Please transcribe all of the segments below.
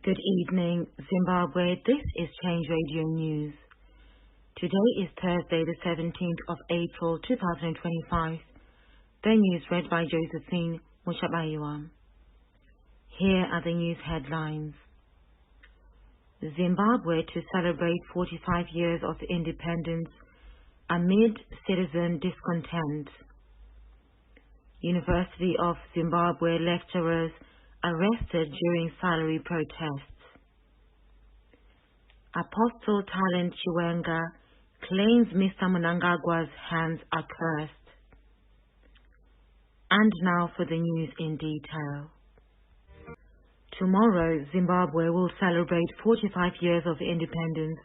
Good evening, Zimbabwe. This is Change Radio News. Today is Thursday, the 17th of April, 2025. The news read by Josephine Mushabayua. Here are the news headlines. Zimbabwe to celebrate 45 years of independence amid citizen discontent. University of Zimbabwe lecturers arrested during salary protests. Apostle talent Chiwenga claims Mr. Mnangagwa's hands are cursed. And now for the news in detail. Tomorrow, Zimbabwe will celebrate 45 years of independence,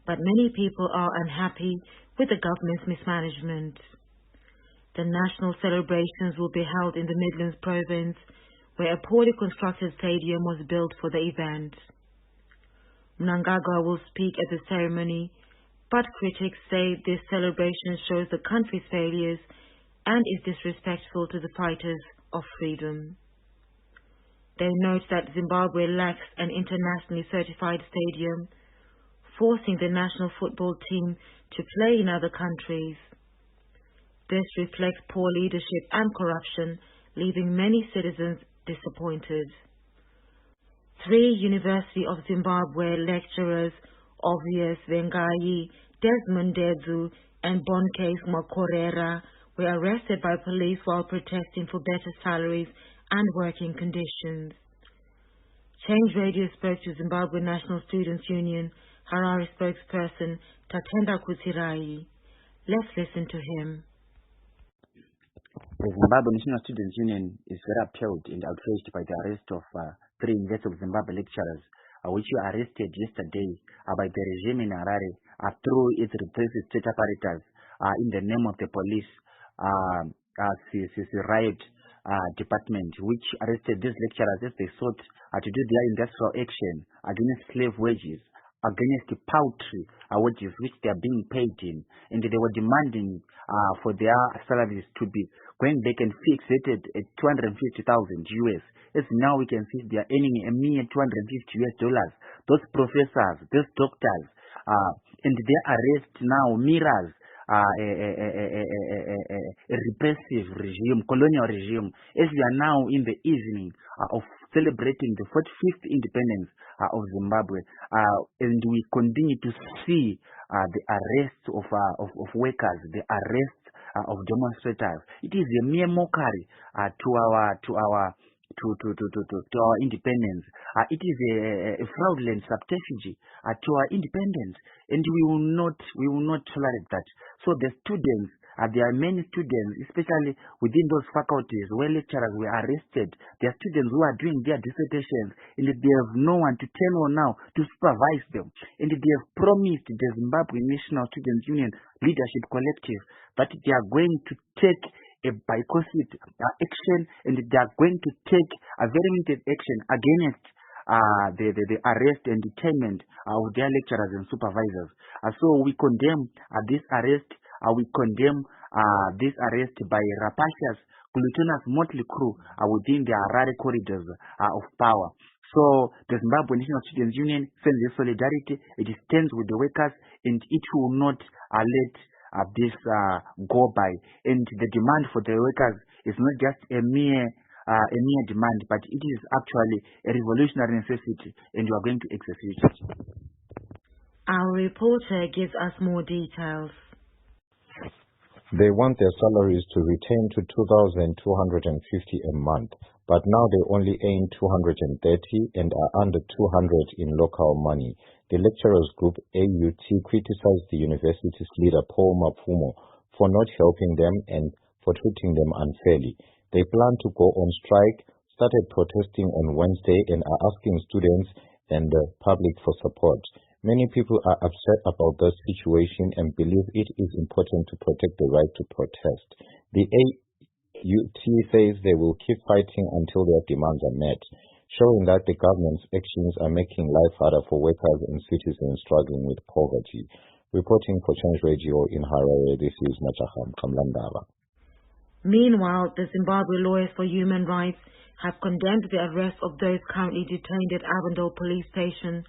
but many people are unhappy with the government's mismanagement. The national celebrations will be held in the Midlands province, where a poorly constructed stadium was built for the event. Mnangagwa will speak at the ceremony, but critics say this celebration shows the country's failures and is disrespectful to the fighters of freedom. They note that Zimbabwe lacks an internationally certified stadium, forcing the national football team to play in other countries. This reflects poor leadership and corruption, leaving many citizens disappointed. 3 University of Zimbabwe lecturers, Obvious Vengai, Desmond Dedzu, and Boncase Makorera, were arrested by police while protesting for better salaries and working conditions. Change Radio spoke to Zimbabwe National Students Union Harare spokesperson Tatenda Kutsirai. Let's listen to him. The Zimbabwe National Students Union is very appalled and outraged by the arrest of 3 University of Zimbabwe lecturers, which were arrested yesterday by the regime in Harare through its repressive state apparatus in the name of the police riot department, which arrested these lecturers as they sought to do their industrial action against slave wages, against the paltry wages which they are being paid in, and they were demanding for their salaries to be going back and fixated at $250,000 US. As now we can see they are earning a mere $250 US. Those professors, those doctors, and their arrest now mirrors a repressive regime, colonial regime, as we are now in the evening of celebrating the 45th independence of Zimbabwe, and we continue to see the arrest of workers, the arrest of demonstrators. It is a mere mockery to our independence. It is a fraudulent subterfuge to our independence, and we will not tolerate that. So the students, there are many students, especially within those faculties where lecturers were arrested. There are students who are doing their dissertations, and they have no one to turn on now to supervise them. And they have promised the Zimbabwe National Students Union Leadership Collective that they are going to take a bicosit action, and they are going to take a very limited action against the arrest and detainment of their lecturers and supervisors. So we condemn this arrest. We condemn this arrest by rapacious, gluttonous motley crew within the Harare corridors of power. So the Zimbabwe National Students Union sends its solidarity. It stands with the workers, and it will not let this go by. And the demand for the workers is not just a mere demand, but it is actually a revolutionary necessity, and we are going to execute it. Our reporter gives us more details. They want their salaries to return to $2,250 a month, but now they only earn $230 and are under $200 in local money. The lecturers group AUT criticized the university's leader Paul Mapfumo for not helping them and for treating them unfairly. They plan to go on strike, started protesting on Wednesday, and are asking students and the public for support. Many people are upset about the situation and believe it is important to protect the right to protest. The AUT says they will keep fighting until their demands are met, showing that the government's actions are making life harder for workers and citizens struggling with poverty. Reporting for Change Radio in Harare, this is Machaham Kamlandaba. Meanwhile, the Zimbabwe Lawyers for Human Rights have condemned the arrest of those currently detained at Avondale Police Station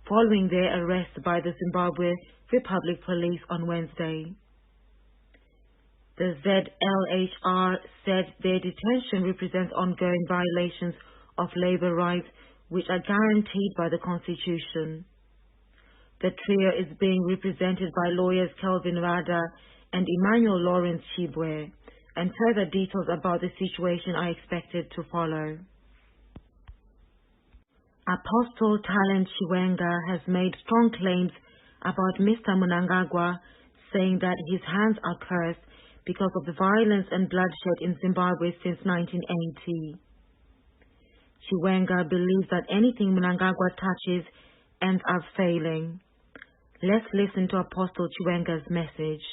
following their arrest by the Zimbabwe Republic Police on Wednesday. The ZLHR said their detention represents ongoing violations of labor rights which are guaranteed by the Constitution. The trio is being represented by lawyers Kelvin Rada and Emmanuel Lawrence Chibwe, and further details about the situation are expected to follow. Apostle talent Chiwenga has made strong claims about Mr. Mnangagwa, saying that his hands are cursed because of the violence and bloodshed in Zimbabwe since 1980. Chiwenga believes that anything Mnangagwa touches ends up failing. Let's listen to Apostle Chiwenga's message.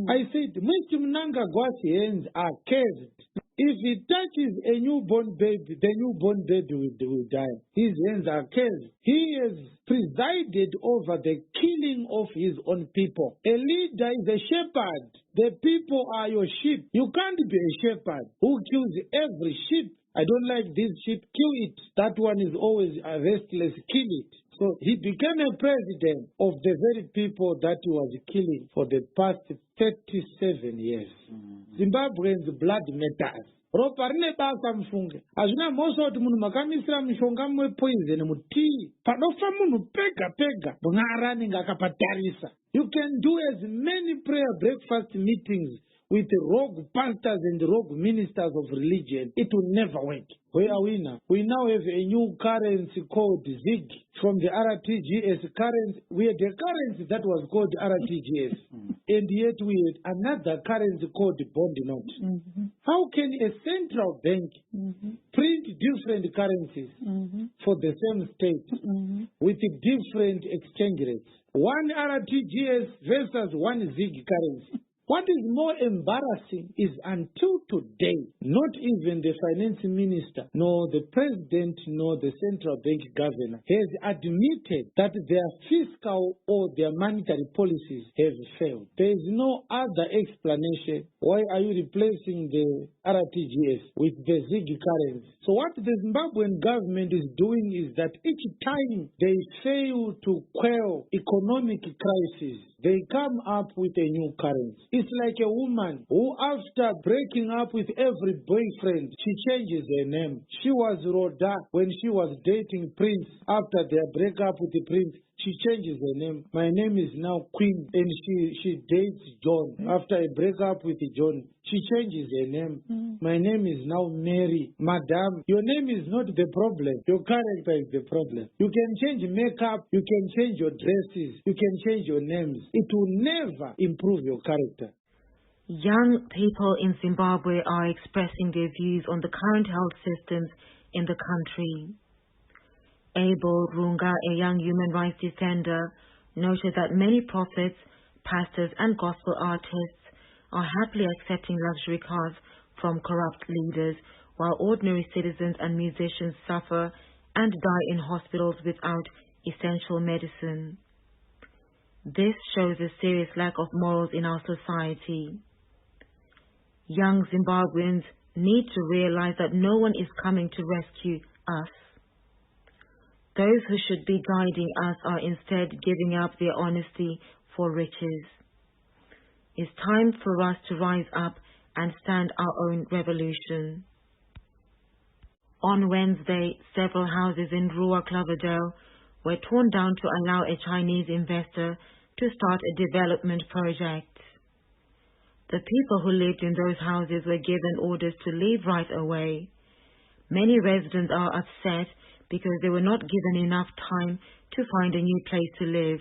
I said, Mr. Mnangagwa's hands are cursed. If he touches a newborn baby, the newborn baby will die. His hands are cursed. He has presided over the killing of his own people. A leader is a shepherd. The people are your sheep. You can't be a shepherd who kills every sheep. I don't like this sheep, kill it. That one is always a restless, kill it. So he became a president of the very people that he was killing for the past 37 years. Zimbabweans blood matters. Ropa rine basa mfunge. Azvina mhosva kuti munhu makamisira mishonga mwepoison mutii. Panofa munhu pega pega mwari anenge akapatarisa. You can do as many prayer breakfast meetings with rogue pastors and rogue ministers of religion. It will never work. Where are we now? We now have a new currency called ZIG from the RTGS currency. We had a currency that was called RTGS, and yet we had another currency called bond note. How can a central bank print different currencies for the same state with different exchange rates? One RTGS versus one ZIG currency. What is more embarrassing is until today, not even the finance minister, nor the president, nor the central bank governor has admitted that their fiscal or their monetary policies have failed. There is no other explanation. Why are you replacing the RTGS with the ZIG currency? So what the Zimbabwean government is doing is that each time they fail to quell economic crisis, they come up with a new currency. It's like a woman who, after breaking up with every boyfriend, she changes her name. She was Rhoda when she was dating Prince. After their breakup with the Prince, she changes her name. My name is now Queen, and she dates John. After a breakup with John, she changes her name. My name is now Mary. Madam, your name is not the problem. Your character is the problem. You can change makeup. You can change your dresses. You can change your names. It will never improve your character. Young people in Zimbabwe are expressing their views on the current health systems in the country. Abel Runga, a young human rights defender, noted that many prophets, pastors and gospel artists are happily accepting luxury cars from corrupt leaders, while ordinary citizens and musicians suffer and die in hospitals without essential medicine. This shows a serious lack of morals in our society. Young Zimbabweans need to realize that no one is coming to rescue us. Those who should be guiding us are instead giving up their honesty for riches. It's time for us to rise up and stand our own revolution. On Wednesday, several houses in Rua Cloverdale were torn down to allow a Chinese investor to start a development project. The people who lived in those houses were given orders to leave right away. Many residents are upset because they were not given enough time to find a new place to live.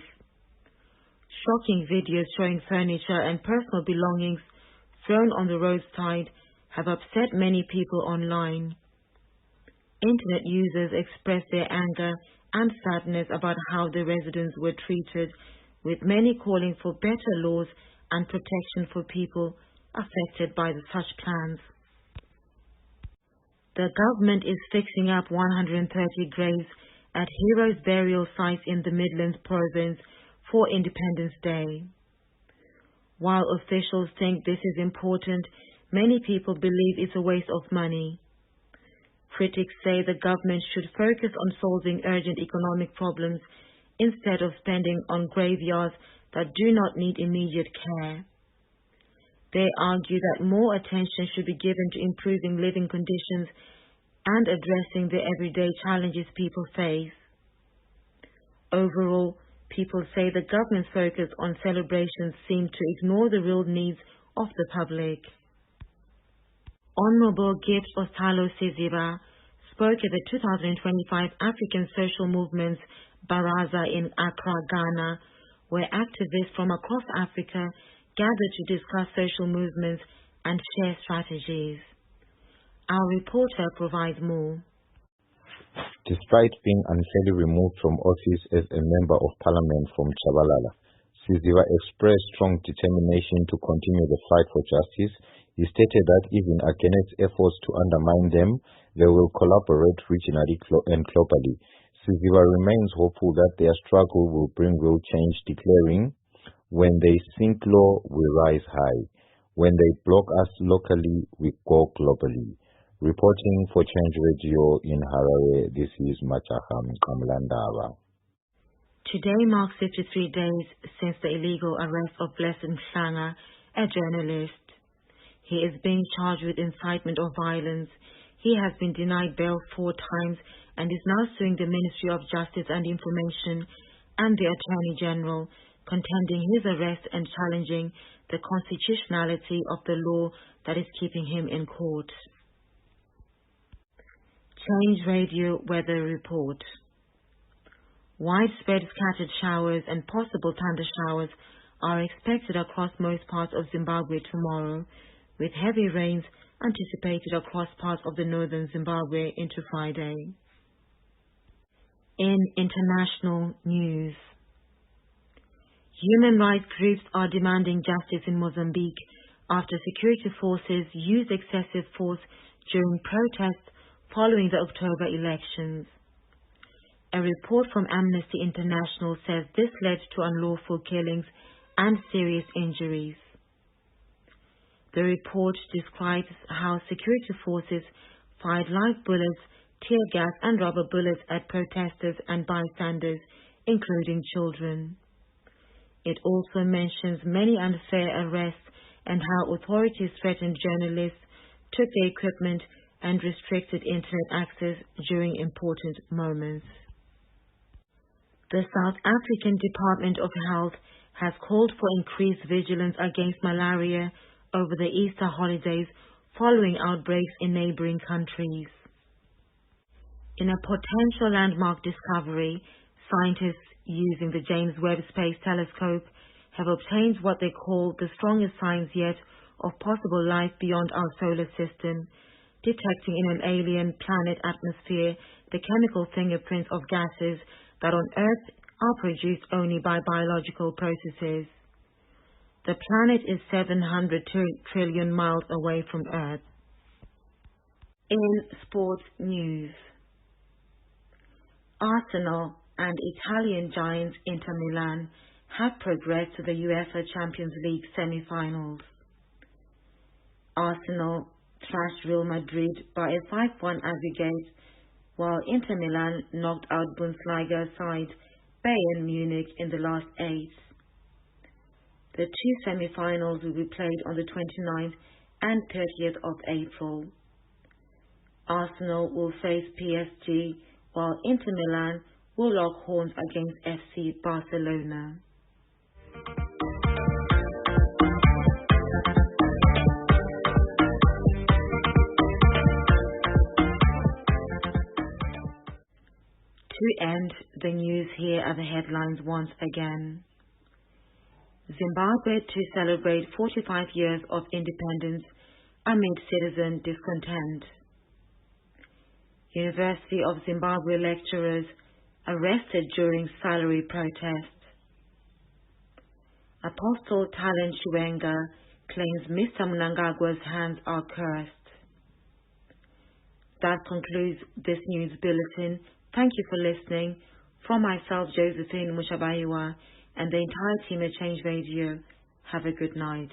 Shocking videos showing furniture and personal belongings thrown on the roadside have upset many people online. Internet users expressed their anger and sadness about how the residents were treated, with many calling for better laws and protection for people affected by such plans. The government is fixing up 130 graves at heroes' burial sites in the Midlands province for Independence Day. While officials think this is important, many people believe it's a waste of money. Critics say the government should focus on solving urgent economic problems instead of spending on graveyards that do not need immediate care. They argue that more attention should be given to improving living conditions and addressing the everyday challenges people face. Overall, people say the government's focus on celebrations seem to ignore the real needs of the public. Honorable Gibbs Ostalo Siziba spoke at the 2025 African Social Movement's Baraza in Accra, Ghana, where activists from across Africa gathered to discuss social movements and share strategies. Our reporter provides more. Despite being unfairly removed from office as a member of parliament from Chabalala, Siziba expressed strong determination to continue the fight for justice. He stated that even against efforts to undermine them, they will collaborate regionally and globally. Siziba remains hopeful that their struggle will bring real change, declaring, "When they sink low, we rise high. When they block us locally, we go globally." Reporting for Change Radio in Harare, this is Machaham Kamlandava. Today marks 53 days since the illegal arrest of Blessed Mhlanga, a journalist. He is being charged with incitement of violence. He has been denied bail 4 times and is now suing the Ministry of Justice and Information and the Attorney General, contending his arrest and challenging the constitutionality of the law that is keeping him in court. Change Radio Weather Report. Widespread scattered showers and possible thunder showers are expected across most parts of Zimbabwe tomorrow, with heavy rains anticipated across parts of the northern Zimbabwe into Friday. In international news, human rights groups are demanding justice in Mozambique after security forces used excessive force during protests following the October elections. A report from Amnesty International says this led to unlawful killings and serious injuries. The report describes how security forces fired live bullets, tear gas and rubber bullets at protesters and bystanders, including children. It also mentions many unfair arrests and how authorities threatened journalists, took their equipment and restricted internet access during important moments. The South African Department of Health has called for increased vigilance against malaria over the Easter holidays following outbreaks in neighboring countries. In a potential landmark discovery, scientists using the James Webb Space Telescope have obtained what they call the strongest signs yet of possible life beyond our solar system, detecting in an alien planet atmosphere the chemical fingerprints of gases that on Earth are produced only by biological processes. The planet is 700 trillion miles away from Earth. In sports news, Arsenal and Italian giants Inter Milan have progressed to the UEFA Champions League semi-finals. Arsenal thrashed Real Madrid by a 5-1 aggregate, while Inter Milan knocked out Bundesliga side Bayern Munich in the last 8. The 2 semi-finals will be played on the 29th and 30th of April. Arsenal will face PSG, while Inter Milan will lock horns against FC Barcelona. To end the news, here are the headlines once again. Zimbabwe to celebrate 45 years of independence amid citizen discontent. University of Zimbabwe lecturers arrested during salary protest. Apostle talent Chiwenga claims Mr. Mnangagwa's hands are cursed. That concludes this news bulletin. Thank you for listening. From myself, Josephine Mushabayiwa, and the entire team at Change Radio, Have a good night.